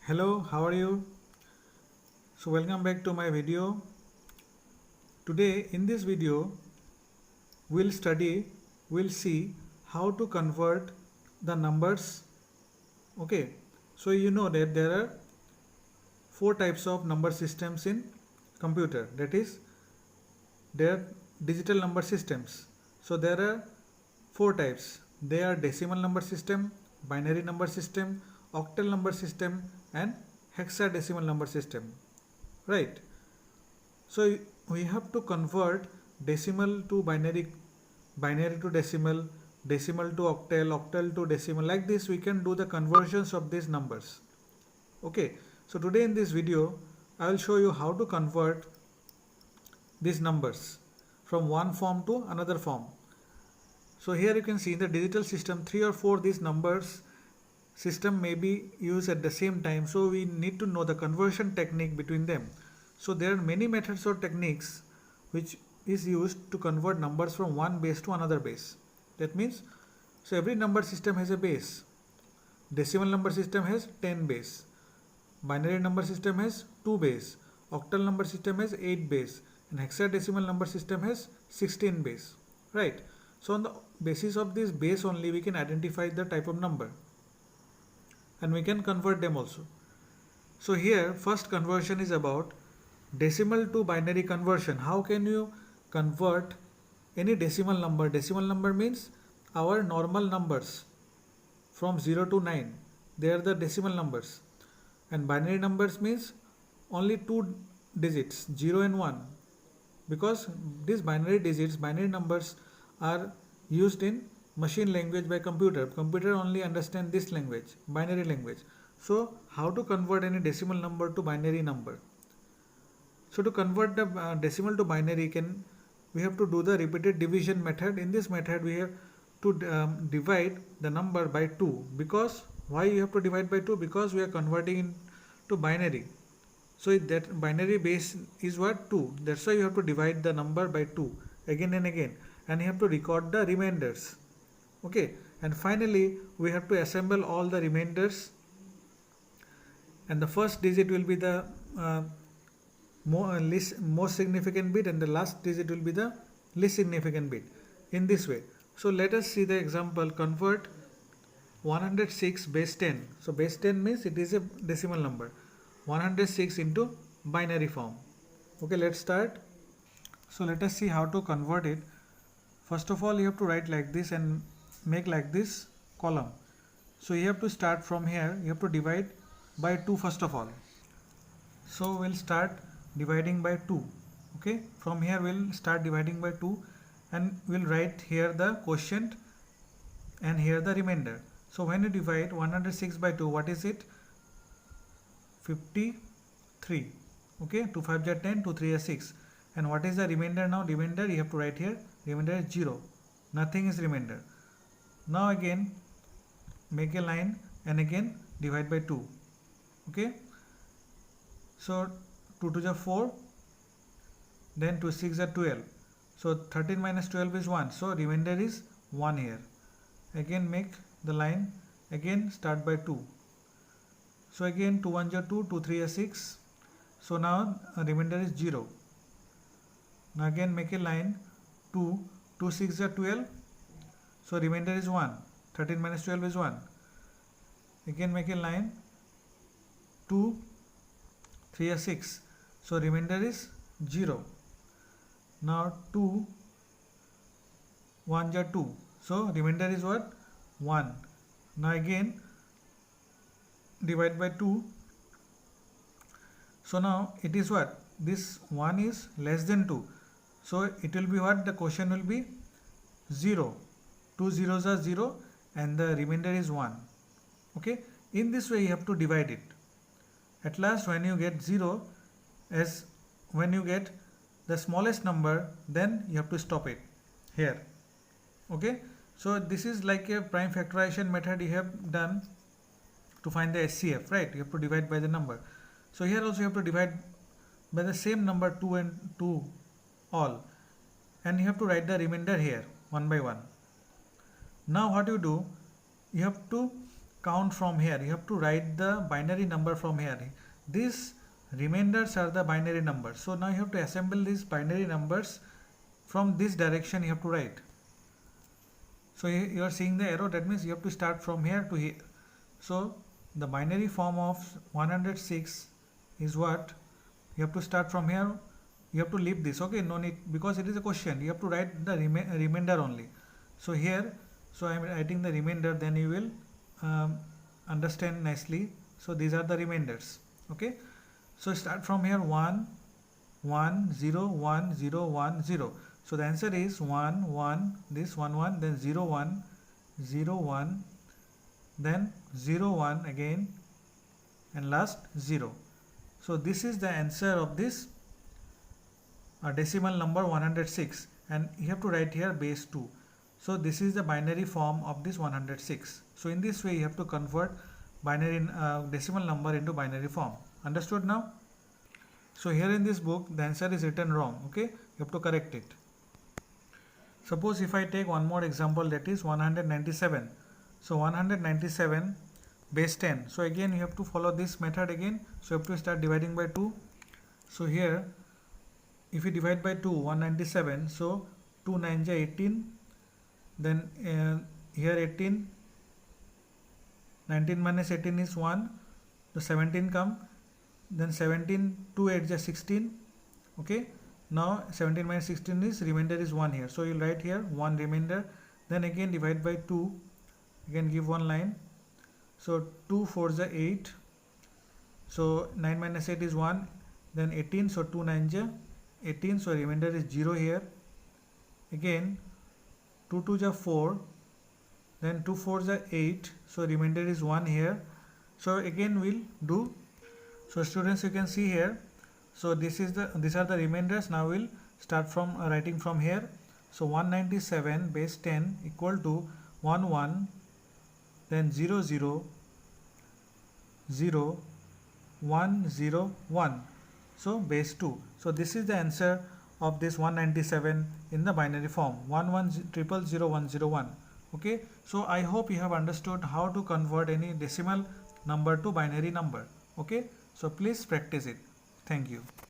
Hello, how are you? So welcome back to my video. Today in this video we'll see how to convert the numbers. Okay, so you know that there are four types of number systems in computer, that is there are digital number systems. So there are four types. They are decimal number system, binary number system, octal number system and hexadecimal number system, right? So we have to convert decimal to binary, binary to decimal, decimal to octal, octal to decimal. Like this we can do the conversions of these numbers. Okay, so today in this video I will show you how to convert these numbers from one form to another form. So here you can see in the digital system 3 or 4 these numbers system may be used at the same time, so we need to know the conversion technique between them. So there are many methods or techniques which is used to convert numbers from one base to another base. That means, so every number system has a base. Decimal number system has 10 base. Binary number system has 2 base. Octal number system has 8 base. And hexadecimal number system has 16 base. Right. So on the basis of this base only we can identify the type of number. And we can convert them also. So here first conversion is about decimal to binary conversion. How can you convert any decimal number? Decimal number means our normal numbers from 0 to 9. They are the decimal numbers. And binary numbers means only two digits, 0 and 1. Because these binary digits, binary numbers are used in machine language by computer. Computer only understand this language, binary language. So how to convert any decimal number to binary number? So to convert the decimal to binary, we have to do the repeated division method. In this method we have to divide the number by 2. Because why you have to divide by 2? Because we are converting into binary. So that binary base is what? 2. That's why you have to divide the number by 2 again and again, and you have to record the remainders. Okay, and finally we have to assemble all the remainders, and the first digit will be the most significant bit, and the last digit will be the least significant bit, in this way. So let us see the example. Convert 106 base 10. So base 10 means it is a decimal number. 106 into binary form. Okay, let's start. So let us see how to convert it. First of all you have to write like this and make like this column. So you have to start from here. You have to divide by 2 first of all. So we'll start dividing by 2. Okay, from here we'll start dividing by 2 and we'll write here the quotient and here the remainder. So when you divide 106 by 2, what is it? 53. Okay, 2 5 are 10, 2 3 are 6. And what is the remainder now? Remainder you have to write here. Remainder is 0. Nothing is remainder. Now again make a line and again divide by 2. Okay, so 2 2 are 4, then 2 6 are 12. So 13 minus 12 is 1. So remainder is 1 here. Again make the line, again start by 2. So again 2 1 are 2, 2 3 are 6. So now remainder is 0. Now again make a line, 2 2 6 are 12. So remainder is 1. 13 minus 12 is 1. Again make a line, 2 3 are 6. So remainder is 0. Now 2 1 are 2. So remainder is what? 1. Now again divide by 2. So now it is what? This 1 is less than 2. So it will be what? The quotient will be 0. 2 zeros are 0 and the remainder is 1. Okay. In this way you have to divide it. At last when you get 0, as when you get the smallest number, then you have to stop it here. Okay. So this is like a prime factorization method you have done to find the SCF, right? You have to divide by the number. So here also you have to divide by the same number 2 and 2 all, and you have to write the remainder here one by one. Now what you do, you have to count from here. You have to write the binary number from here. These remainders are the binary numbers. So now you have to assemble these binary numbers from this direction. You have to write. So you are seeing the arrow. That means you have to start from here to here. So the binary form of 106 is what? You have to start from here. You have to leave this. Okay, no need, because it is a question. You have to write the remainder only. So here, so I am writing the remainder, then you will understand nicely. So these are the remainders. Okay, so start from here. 1 1 0 1 0 1 0. So the answer is 1 1, this 1 1, then 0 1 0 1, then 0 1 again, and last 0. So this is the answer of this decimal number 106, and you have to write here base 2. So this is the binary form of this 106. So in this way you have to convert binary decimal number into binary form. Understood now? So here in this book the answer is written wrong. Okay, you have to correct it. Suppose if I take one more example, that is 197. So 197 base 10. So again you have to follow this method again. So you have to start dividing by 2. So here if you divide by 2, 197, so 2 9 is 18, then here 18, 19 minus 18 is 1, the 17 come, then 17, 2 8 is 16. Okay, now 17 minus 16 is remainder is 1 here. So you will write here 1 remainder, then again divide by 2, again give one line. So 2 4 is 8, so 9 minus 8 is 1, then 18, so 2 9 is 18, so remainder is 0 here. Again 2 2 is 4, then 2 4 is 8, so remainder is 1 here. So again we'll do. So students, you can see here, so these are the remainders. Now we'll start from writing from here. So 197 base 10 equal to 1 1, then 0 0 0 1 0 1. So base 2. So this is the answer of this 197 in the binary form, 11000101. Okay, so I hope you have understood how to convert any decimal number to binary number. Okay, so please practice it. Thank you.